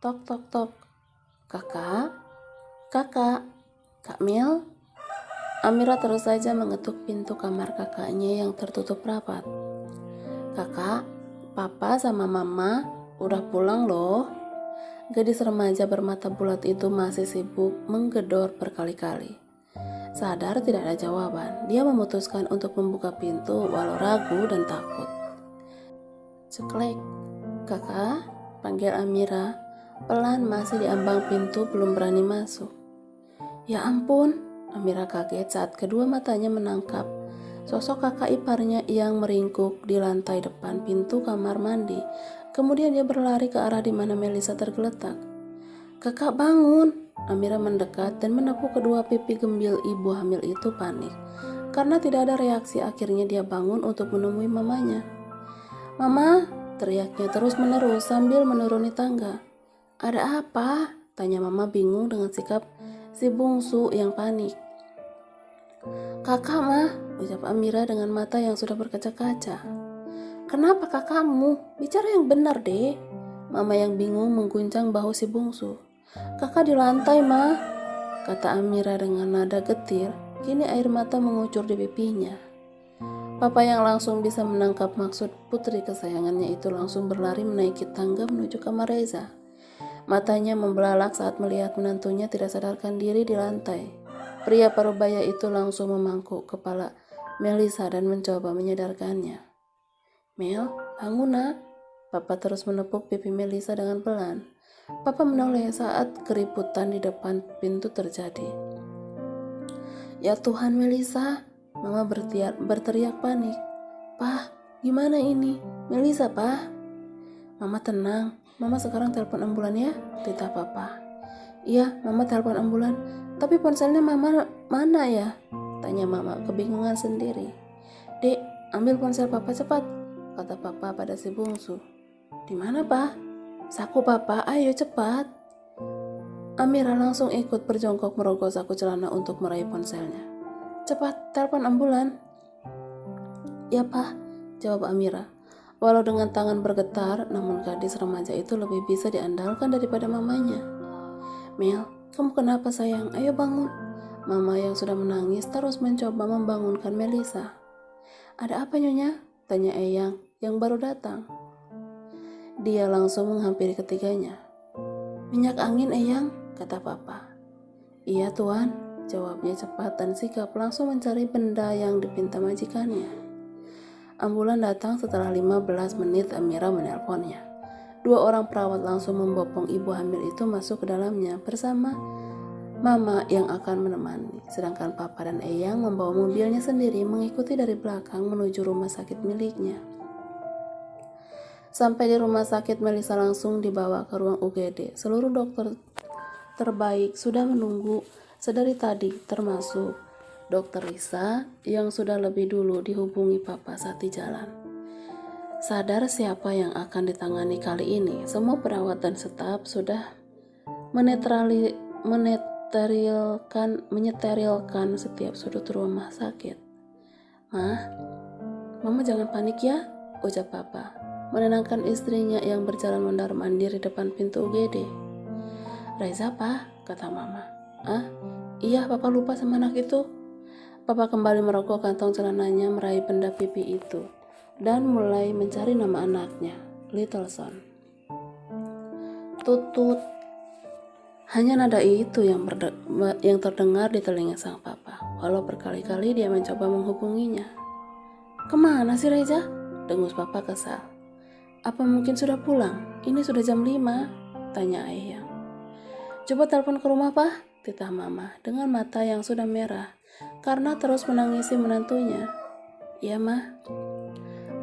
Tok tok tok. Kakak? Kakak? Kak Mil? Amira terus saja mengetuk pintu kamar kakaknya yang tertutup rapat. Kakak, papa sama mama udah pulang loh. Gadis remaja bermata bulat itu masih sibuk menggedor berkali-kali. Sadar tidak ada jawaban, dia memutuskan untuk membuka pintu walau ragu dan takut. Ceklek. Kakak, panggil Amira. Pelan masih di ambang pintu belum berani masuk. Ya ampun, Amira kaget saat kedua matanya menangkap sosok kakak iparnya yang meringkuk di lantai depan pintu kamar mandi. Kemudian dia berlari ke arah di mana Melisa tergeletak. Kakak bangun! Amira mendekat dan menepuk kedua pipi gembil ibu hamil itu panik. Karena tidak ada reaksi, akhirnya dia bangun untuk menemui mamanya. Mama! Teriaknya terus menerus sambil menuruni tangga. Ada apa? Tanya mama bingung dengan sikap si bungsu yang panik. Kakak mah, ucap Amira dengan mata yang sudah berkaca-kaca. Kenapa kakakmu? Bicara yang benar deh. Mama yang bingung mengguncang bahu si bungsu. Kakak di lantai mah, kata Amira dengan nada getir. Kini air mata mengucur di pipinya. Papa yang langsung bisa menangkap maksud putri kesayangannya itu langsung berlari menaiki tangga menuju kamar Reza. Matanya membelalak saat melihat menantunya tidak sadarkan diri di lantai. Pria parubaya itu langsung memangkuk kepala Melisa dan mencoba menyadarkannya. Mel, bangun nak. Papa terus menepuk pipi Melisa dengan pelan. Papa menoleh saat keributan di depan pintu terjadi. Ya Tuhan Melisa, Mama berteriak panik. Pah, gimana ini? Melisa, Pah. Mama tenang. Mama sekarang telepon ambulan ya, titah Papa. Iya, Mama telepon ambulan. Tapi ponselnya Mama mana ya? Tanya Mama kebingungan sendiri. Dek, ambil ponsel Papa cepat, kata Papa pada si bungsu. Di mana, Pah? Saku Papa, ayo cepat. Amira langsung ikut berjongkok merogoh saku celana untuk meraih ponselnya. Cepat, telepon ambulan. Ya, Pak, jawab Amira. Walau dengan tangan bergetar, namun gadis remaja itu lebih bisa diandalkan daripada mamanya. Mel, kamu kenapa sayang? Ayo bangun. Mama yang sudah menangis terus mencoba membangunkan Melisa. Ada apa Nyonya? Tanya Eyang yang baru datang. Dia langsung menghampiri ketiganya. Minyak angin Eyang, kata Papa. Iya Tuan, jawabnya cepat dan sigap langsung mencari benda yang dipinta majikannya. Ambulan datang setelah 15 menit Amira menelponnya. 2 orang perawat langsung membopong ibu hamil itu masuk ke dalamnya bersama Mama yang akan menemani. Sedangkan Papa dan Eyang membawa mobilnya sendiri mengikuti dari belakang menuju rumah sakit miliknya. Sampai di rumah sakit, Melisa langsung dibawa ke ruang UGD. Seluruh dokter terbaik sudah menunggu sedari tadi, termasuk Dokter Lisa yang sudah lebih dulu dihubungi Papa saat di jalan. Sadar siapa yang akan ditangani kali ini, semua perawat dan staf sudah menyeterilkan setiap sudut rumah sakit. Mama jangan panik ya, ucap Papa, menenangkan istrinya yang berjalan mondar-mandir di depan pintu UGD. Reza, Pak, kata Mama. Iya, Papa lupa sama anak itu. Papa kembali merogoh kantong celananya meraih benda pipi itu dan mulai mencari nama anaknya, Little Son. Tutut. Hanya nada itu yang terdengar di telinga sang Papa, walau berkali-kali dia mencoba menghubunginya. Kemana sih Reza? Dengus Papa kesal. Apa mungkin sudah pulang? Ini sudah jam 5, tanya Eyang. Coba telepon ke rumah, Pak, titah Mama dengan mata yang sudah merah karena terus menangisi menantunya. Iya, Mah.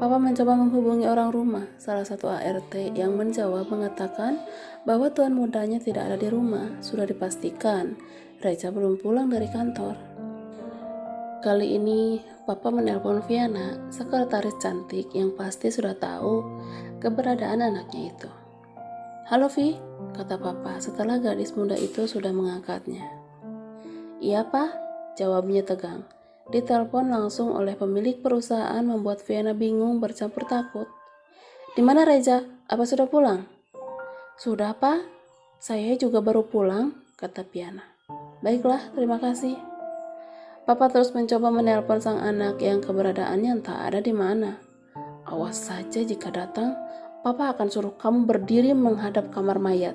Papa mencoba menghubungi orang rumah. Salah satu ART yang menjawab mengatakan bahwa tuan mudanya tidak ada di rumah. Sudah dipastikan Reza belum pulang dari kantor. Kali ini Papa menelpon Viana, sekretaris cantik yang pasti sudah tahu keberadaan anaknya itu. Halo Vi, kata Papa setelah gadis muda itu sudah mengangkatnya. Iya Pak, jawabnya tegang. Ditelepon langsung oleh pemilik perusahaan membuat Viana bingung bercampur takut. Di mana Reza? Apa sudah pulang? Sudah Pak, Saya juga baru pulang, kata Piana. Baiklah, terima kasih. Papa terus mencoba menelpon sang anak yang keberadaannya entah ada di mana. Awas saja jika datang, Papa akan suruh kamu berdiri menghadap kamar mayat.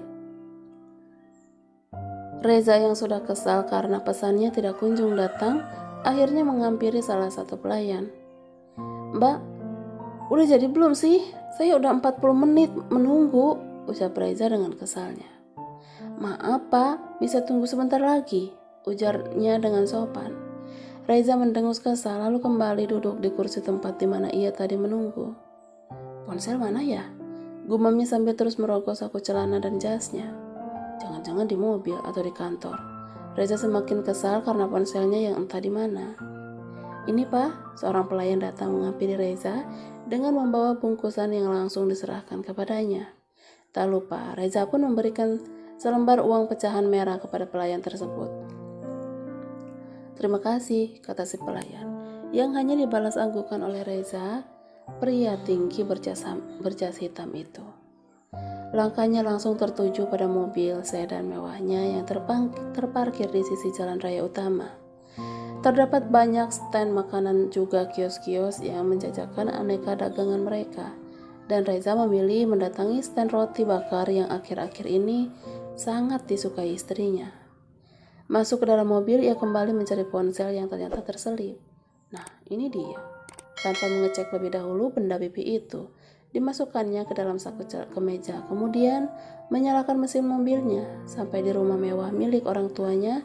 Reza yang sudah kesal karena pesannya tidak kunjung datang, akhirnya menghampiri salah satu pelayan. Mbak, udah jadi belum sih? Saya udah 40 menit menunggu, ucap Reza dengan kesalnya. Maaf Pak, bisa tunggu sebentar lagi, ujarnya dengan sopan. Reza mendengus kesal lalu kembali duduk di kursi tempat di mana ia tadi menunggu. Ponsel mana ya? Gumamnya sambil terus merogoh saku celana dan jasnya. Jangan-jangan di mobil atau di kantor. Reza semakin kesal karena ponselnya yang entah di mana. Ini Pak, seorang pelayan datang menghampiri Reza dengan membawa bungkusan yang langsung diserahkan kepadanya. Tak lupa, Reza pun memberikan selembar uang pecahan merah kepada pelayan tersebut. Terima kasih, kata si pelayan, yang hanya dibalas anggukan oleh Reza, pria tinggi berjas hitam itu. Langkahnya langsung tertuju pada mobil sedan mewahnya yang terparkir di sisi jalan raya utama. Terdapat banyak stand makanan juga kios-kios yang menjajakan aneka dagangan mereka. Dan Reza memilih mendatangi stand roti bakar yang akhir-akhir ini sangat disukai istrinya. Masuk ke dalam mobil, ia kembali mencari ponsel yang ternyata terselip. Nah, ini dia. Tanpa mengecek lebih dahulu benda pipi itu, dimasukkannya ke dalam saku kemeja. Kemudian menyalakan mesin mobilnya. Sampai di rumah mewah milik orang tuanya,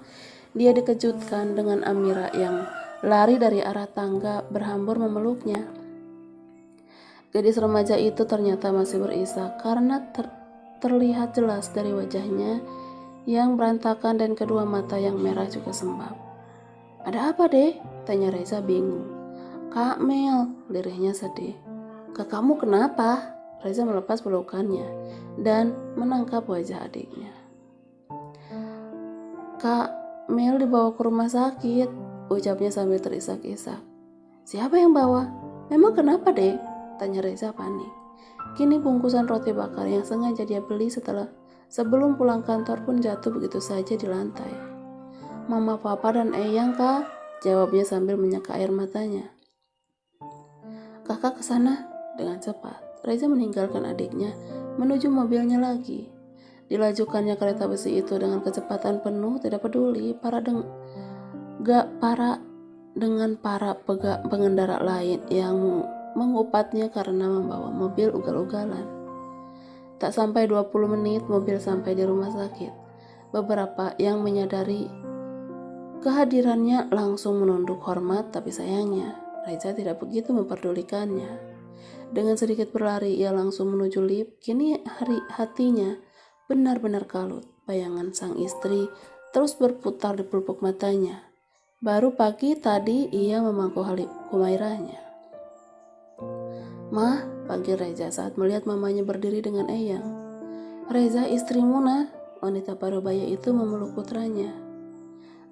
dia dikejutkan dengan Amira yang lari dari arah tangga berhambur memeluknya. Gadis remaja itu ternyata masih berisak karena terlihat jelas dari wajahnya yang berantakan dan kedua mata yang merah juga sembab. Ada apa deh? Tanya Reza bingung. Kak Mel, lirihnya sedih. Kak kamu kenapa? Reza melepas pelukannya dan menangkap wajah adiknya. Kak Mel dibawa ke rumah sakit, ucapnya sambil terisak-isak. Siapa yang bawa? Memang kenapa deh? Tanya Reza panik. Kini bungkusan roti bakar yang sengaja dia beli sebelum pulang kantor pun jatuh begitu saja di lantai. Mama, Papa, dan Eyang Kak, jawabnya sambil menyeka air matanya. Kakak ke sana dengan cepat. Reza meninggalkan adiknya menuju mobilnya lagi. Dilajukannya kereta besi itu dengan kecepatan penuh, tidak peduli dengan para pengendara lain yang mengupatnya karena membawa mobil ugal-ugalan. Tak sampai 20 menit mobil sampai di rumah sakit. Beberapa yang menyadari kehadirannya langsung menunduk hormat, tapi sayangnya Reza tidak begitu memperdulikannya. Dengan sedikit berlari ia langsung menuju lift. Kini hatinya benar-benar kalut. Bayangan sang istri terus berputar di pelupuk matanya. Baru pagi tadi ia memangku Humairahnya. Mah, panggil Reza saat melihat mamanya berdiri dengan Eyang. Reza, istrimu nah, wanita parubaya itu memeluk putranya.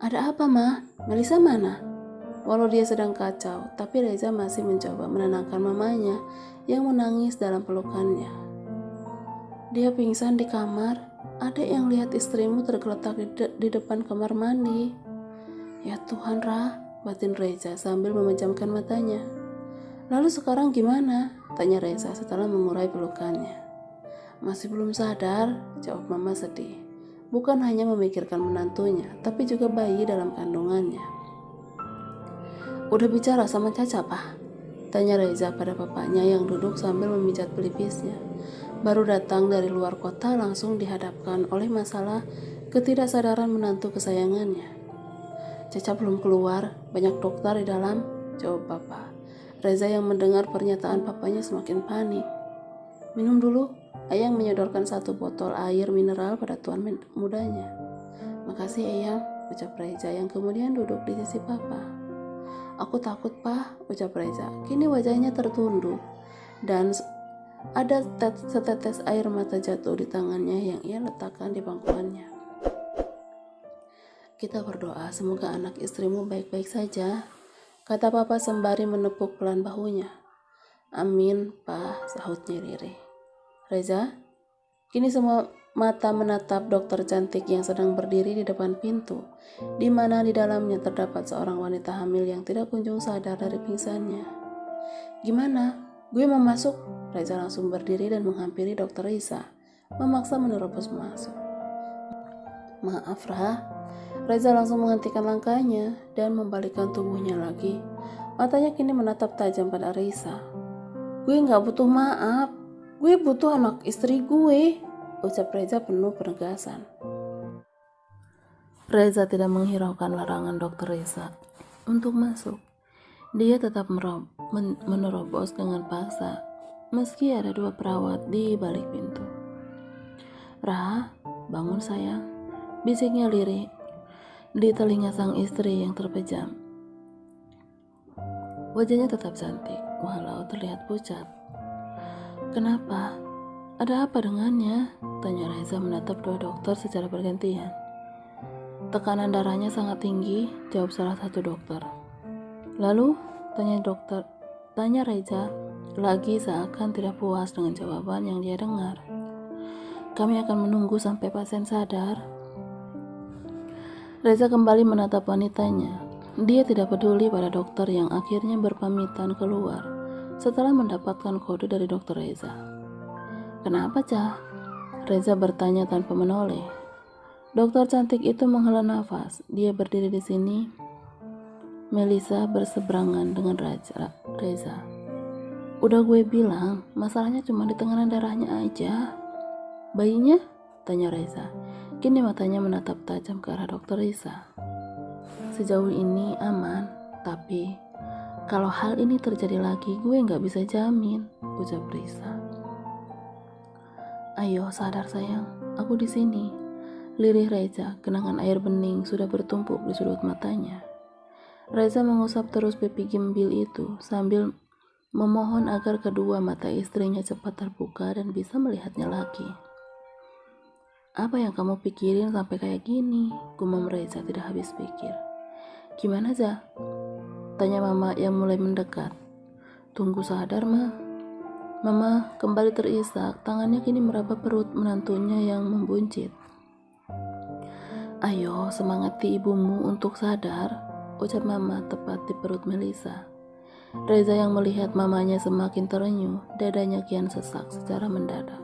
Ada apa mah? Melisa mana? Walau dia sedang kacau, tapi Reza masih mencoba menenangkan mamanya yang menangis dalam pelukannya. Dia pingsan di kamar. Ada yang lihat istrimu tergeletak di depan kamar mandi. Ya Tuhan Rah, batin Reza sambil memejamkan matanya. Lalu sekarang gimana? Tanya Reza setelah mengurai pelukannya. Masih belum sadar, jawab mama sedih. Bukan hanya memikirkan menantunya, tapi juga bayi dalam kandungannya. Udah bicara sama Caca, Pak? Tanya Reza pada papanya yang duduk sambil memijat pelipisnya. Baru datang dari luar kota langsung dihadapkan oleh masalah ketidaksadaran menantu kesayangannya. Caca belum keluar, banyak dokter di dalam, jawab papa. Reza yang mendengar pernyataan papanya semakin panik. Minum dulu, Eyang menyodorkan satu botol air mineral pada tuan mudanya. Makasih Eyang, ucap Reza yang kemudian duduk di sisi papa. Aku takut Pak, ucap Reza. Kini wajahnya tertunduk dan ada setetes air mata jatuh di tangannya yang ia letakkan di pangkuannya. Kita berdoa semoga anak istrimu baik-baik saja, kata papa sembari menepuk pelan bahunya. Amin, Pak, sahutnya Riri. Reza, kini semua Mata menatap dokter cantik yang sedang berdiri di depan pintu, di mana di dalamnya terdapat seorang wanita hamil yang tidak kunjung sadar dari pingsannya. "Gimana? Gue mau masuk." Reza langsung berdiri dan menghampiri dokter Risa, memaksa menerobos masuk. "Maaf, Ra." Reza langsung menghentikan langkahnya dan membalikkan tubuhnya lagi. Matanya kini menatap tajam pada Risa. "Gue gak butuh maaf. Gue butuh anak istri gue," ucap Reza penuh penegasan. Reza tidak menghiraukan larangan dokter Risa untuk masuk. Dia tetap menerobos dengan paksa, meski ada dua perawat di balik pintu. "Ra, bangun sayang," bisiknya lirih di telinga sang istri yang terpejam. Wajahnya tetap cantik, walau terlihat pucat. "Kenapa? Ada apa dengannya?" tanya Reza menatap dua dokter secara bergantian. "Tekanan darahnya sangat tinggi," jawab salah satu dokter. "Lalu?" tanya Reza lagi seakan tidak puas dengan jawaban yang dia dengar. "Kami akan menunggu sampai pasien sadar." Reza kembali menatap wanitanya. Dia tidak peduli pada dokter yang akhirnya berpamitan keluar setelah mendapatkan kode dari dokter Reza. "Kenapa, Cah?" Reza bertanya tanpa menoleh. Dokter cantik itu menghela nafas. Dia berdiri di sini. Melisa berseberangan dengan Reza. "Udah gue bilang, masalahnya cuma di tekanan darahnya aja." "Bayinya?" tanya Reza. Kini matanya menatap tajam ke arah dokter Risa. "Sejauh ini aman, tapi kalau hal ini terjadi lagi, gue gak bisa jamin," ucap Risa. "Ayo sadar sayang, aku di sini," lirih Reza. Genangan air bening sudah bertumpuk di sudut matanya. Reza mengusap terus pipi gembil itu sambil memohon agar kedua mata istrinya cepat terbuka dan bisa melihatnya lagi. "Apa yang kamu pikirin sampai kayak gini?" gumam Reza tidak habis pikir. "Gimana, Za?" tanya Mama yang mulai mendekat. "Tunggu sadar, Ma." Mama kembali terisak, tangannya kini meraba perut menantunya yang membuncit. "Ayo semangati ibumu untuk sadar," ucap Mama tepat di perut Melisa. Reza yang melihat mamanya semakin terenyuh, dadanya kian sesak secara mendadak.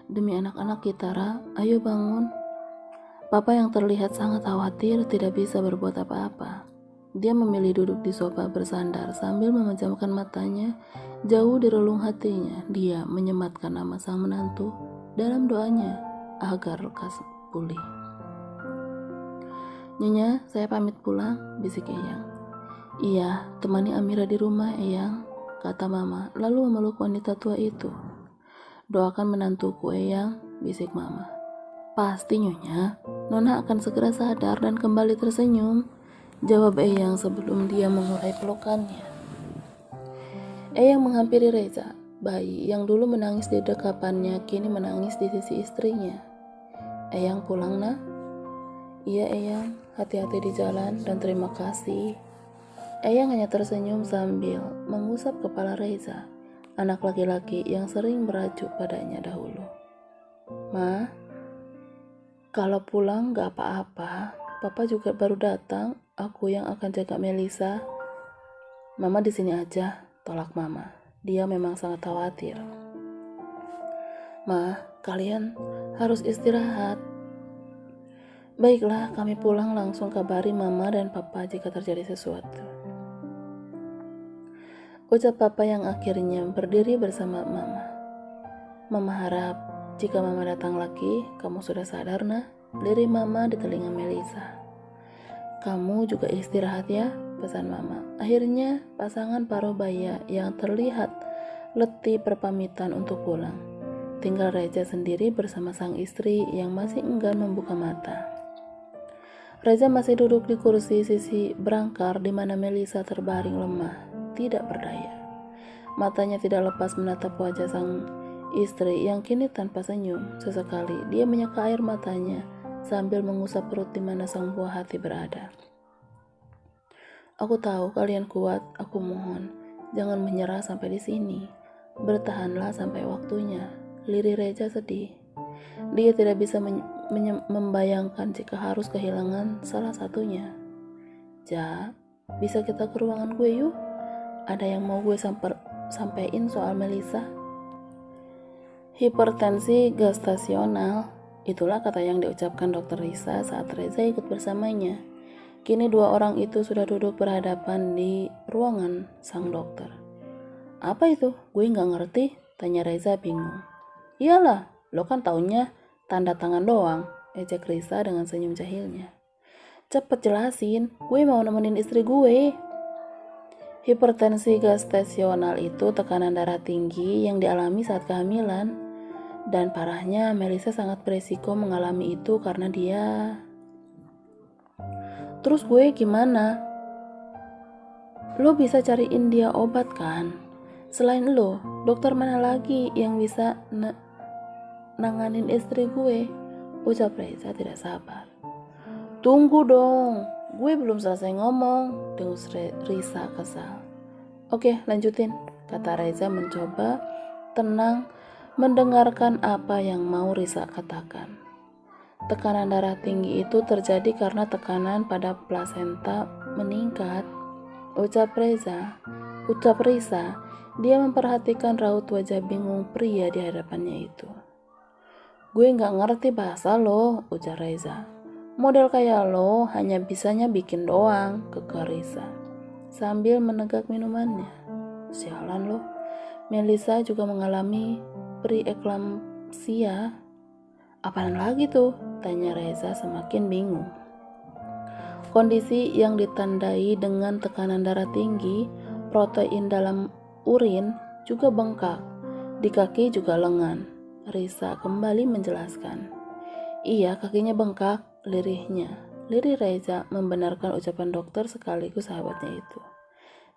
"Demi anak-anak kita, Ra, ayo bangun." Papa yang terlihat sangat khawatir tidak bisa berbuat apa-apa. Dia memilih duduk di sofa bersandar sambil memejamkan matanya jauh di relung hatinya. Dia menyematkan nama sang menantu dalam doanya agar lekas pulih. "Nyonya, saya pamit pulang," bisik Eyang. "Iya, temani Amira di rumah, Eyang," kata Mama lalu memeluk wanita tua itu. "Doakan menantuku, Eyang," bisik Mama. "Pasti Nyonya, Nona akan segera sadar dan kembali tersenyum," jawab Eyang sebelum dia mengurai pelukannya. Eyang menghampiri Reza. Bayi yang dulu menangis di dekapannya kini menangis di sisi istrinya. "Eyang pulang, Nak?" "Iya, Eyang. Hati-hati di jalan dan terima kasih." Eyang hanya tersenyum sambil mengusap kepala Reza, anak laki-laki yang sering merajuk padanya dahulu. "Ma, kalau pulang gak apa-apa. Papa juga baru datang. Aku yang akan jaga Melisa." "Mama di sini aja," tolak Mama. Dia memang sangat khawatir. "Ma, kalian harus istirahat." "Baiklah, kami pulang langsung kabari Mama dan Papa jika terjadi sesuatu," ucap Papa yang akhirnya berdiri bersama Mama. "Mama harap jika Mama datang lagi, kamu sudah sadar, Nah," lirih Mama di telinga Melisa. "Kamu juga istirahat ya," pesan Mama. Akhirnya pasangan paruh baya yang terlihat letih berpamitan untuk pulang. Tinggal Reza sendiri bersama sang istri yang masih enggan membuka mata. Reza masih duduk di kursi sisi berangkar di mana Melisa terbaring lemah, tidak berdaya. Matanya tidak lepas menatap wajah sang istri yang kini tanpa senyum. Sesekali dia menyeka air matanya sambil mengusap perut di mana sang buah hati berada. "Aku tahu kalian kuat, aku mohon, jangan menyerah sampai di sini. Bertahanlah sampai waktunya," lirih Reza sedih. Dia tidak bisa membayangkan jika harus kehilangan salah satunya. Ja, bisa kita ke ruangan gue yuk? Ada yang mau gue sampein soal Melissa. Hipertensi gestasional, itulah kata yang diucapkan Dokter Risa saat Reza ikut bersamanya. Kini dua orang itu sudah duduk berhadapan di ruangan sang dokter. Apa itu? Gue nggak ngerti, tanya Reza bingung. Iyalah, lo kan taunya tanda tangan doang, ejek Risa dengan senyum jahilnya. Cepet jelasin, gue mau nemenin istri gue. Hipertensi gestasional itu tekanan darah tinggi yang dialami saat kehamilan. Dan parahnya Melissa sangat beresiko mengalami itu karena dia. Terus gue gimana? Lo bisa cariin dia obat kan? Selain lo, dokter mana lagi yang bisa nanganin istri gue? Ucap Reza tidak sabar. Tunggu dong, gue belum selesai ngomong, dengus Risa kesal. Oke, lanjutin, kata Reza mencoba tenang mendengarkan apa yang mau Risa katakan. Tekanan darah tinggi itu terjadi karena tekanan pada plasenta meningkat. Ucap Risa, dia memperhatikan raut wajah bingung pria di hadapannya itu. Gue gak ngerti bahasa lo, ujar Reza. Model kayak lo hanya bisanya bikin doang, kekeh Risa sambil menegak minumannya. Sialan lo, Melissa juga mengalami preeklampsia. Apaan lagi tuh? Tanya Reza semakin bingung. Kondisi yang ditandai dengan tekanan darah tinggi, protein dalam urin juga bengkak, di kaki juga lengan. Risa kembali menjelaskan. Iya, kakinya bengkak, lirihnya. Lirih Reza membenarkan ucapan dokter sekaligus sahabatnya itu.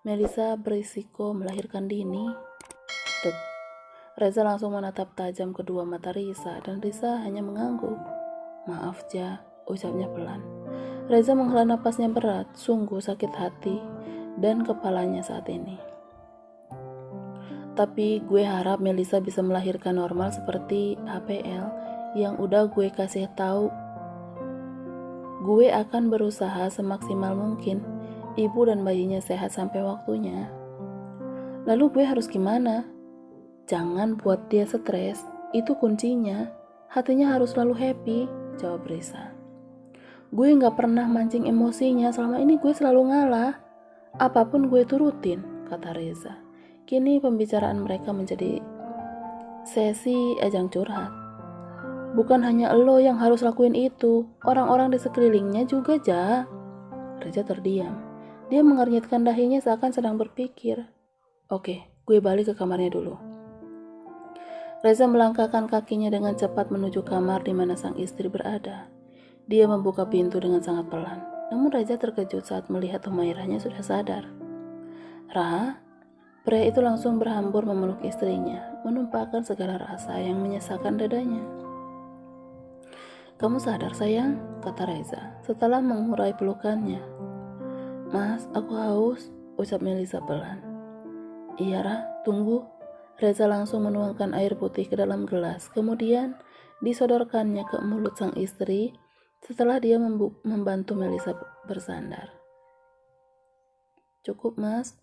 Melissa berisiko melahirkan dini. Reza langsung menatap tajam kedua mata Risa dan Risa hanya mengangguk. Maaf Ja, ucapnya pelan. Reza menghela napasnya berat, sungguh sakit hati dan kepalanya saat ini. Tapi gue harap Melissa bisa melahirkan normal seperti HPL yang udah gue kasih tahu. Gue akan berusaha semaksimal mungkin ibu dan bayinya sehat sampai waktunya. Lalu gue harus gimana? Jangan buat dia stres, itu kuncinya. Hatinya harus selalu happy, jawab Risa. Gue gak pernah mancing emosinya, selama ini gue selalu ngalah. Apapun gue turutin, kata Reza. Kini pembicaraan mereka menjadi sesi ajang curhat. Bukan hanya lo yang harus lakuin itu, orang-orang di sekelilingnya juga, Ja. Reza terdiam. Dia mengernyitkan dahinya seakan sedang berpikir. Oke, gue balik ke kamarnya dulu. Reza melangkahkan kakinya dengan cepat menuju kamar di mana sang istri berada. Dia membuka pintu dengan sangat pelan. Namun Reza terkejut saat melihat Humairahnya sudah sadar. Ra, pria itu langsung berhambur memeluk istrinya, menumpahkan segala rasa yang menyesakan dadanya. Kamu sadar sayang, kata Reza setelah mengurai pelukannya. Mas, aku haus, ucap Melissa pelan. Iya Ra, tunggu. Reza langsung menuangkan air putih ke dalam gelas, kemudian disodorkannya ke mulut sang istri setelah dia membantu Melissa bersandar. Cukup mas,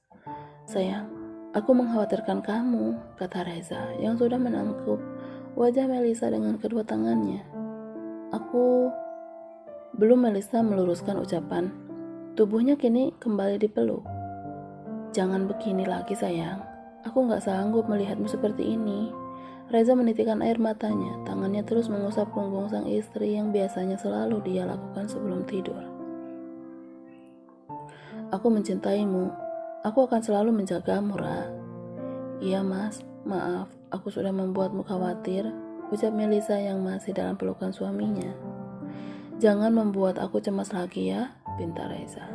sayang, aku mengkhawatirkan kamu, kata Reza yang sudah menangkup wajah Melissa dengan kedua tangannya. Belum Melissa meluruskan ucapan, tubuhnya kini kembali dipeluk. Jangan begini lagi sayang, aku gak sanggup melihatmu seperti ini. Reza menitikkan air matanya, tangannya terus mengusap punggung sang istri yang biasanya selalu dia lakukan sebelum tidur. Aku mencintaimu, aku akan selalu menjagamu, Ra. Iya mas, maaf, aku sudah membuatmu khawatir, ucap Melissa yang masih dalam pelukan suaminya. Jangan membuat aku cemas lagi ya, pinta Reza.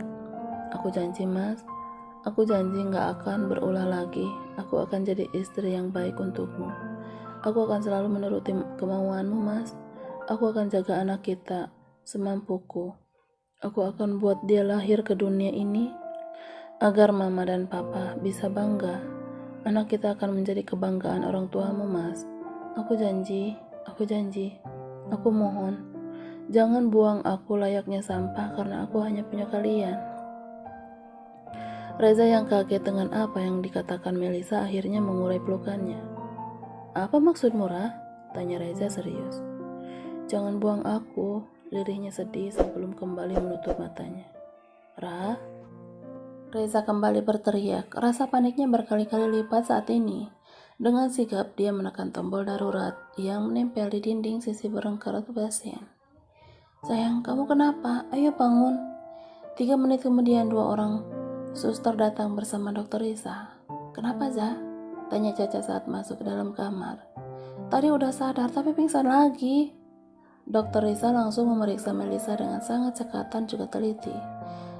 Aku janji mas, aku janji gak akan berulah lagi. Aku akan jadi istri yang baik untukmu. Aku akan selalu menuruti kemauanmu mas. Aku akan jaga anak kita semampuku. Aku akan buat dia lahir ke dunia ini agar mama dan papa bisa bangga. Anak kita akan menjadi kebanggaan orang tuamu mas. Aku janji. Aku janji. Aku mohon. Jangan buang aku layaknya sampah karena aku hanya punya kalian. Reza yang kaget dengan apa yang dikatakan Melisa akhirnya mengurai pelukannya. Apa maksudmu, Ra? Tanya Reza serius. Jangan buang aku, lirihnya sedih sebelum kembali menutup matanya. Ra? Reza kembali berteriak, rasa paniknya berkali-kali lipat saat ini. Dengan sigap dia menekan tombol darurat yang menempel di dinding sisi berengkerat pasien. Sayang, kamu kenapa? Ayo bangun. 3 menit kemudian 2 orang suster datang bersama dokter Risa. Kenapa, Za? Tanya Caca saat masuk ke dalam kamar. Tadi udah sadar tapi pingsan lagi. Dokter Risa langsung memeriksa Melisa dengan sangat cekatan juga teliti.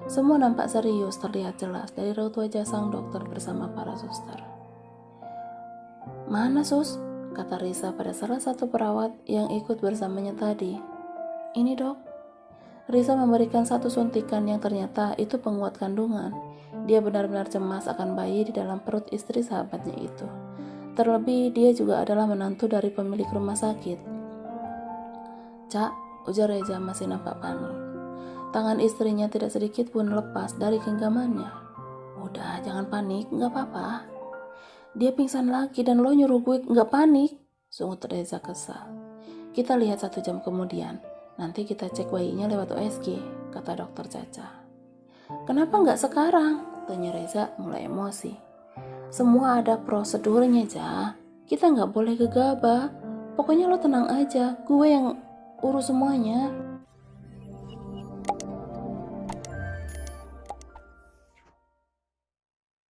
Semua nampak serius terlihat jelas dari raut wajah sang dokter bersama para suster. Mana sus? Kata Risa pada salah satu perawat yang ikut bersamanya tadi. Ini dok. Risa memberikan satu suntikan yang ternyata itu penguat kandungan. Dia benar-benar cemas akan bayi di dalam perut istri sahabatnya itu. Terlebih dia juga adalah menantu dari pemilik rumah sakit. Cak, ujar Reza masih nampak panik. Tangan istrinya tidak sedikit pun lepas dari genggamannya. Udah, jangan panik, gak apa-apa. Dia pingsan lagi dan lo nyuruh gue gak panik, sungut Reza kesal. Kita lihat 1 jam kemudian. Nanti kita cek bayinya lewat USG, kata dokter Caca. Kenapa nggak sekarang? Tanya Reza mulai emosi. Semua ada prosedurnya, Ja. Kita nggak boleh gegabah. Pokoknya lo tenang aja, gue yang urus semuanya.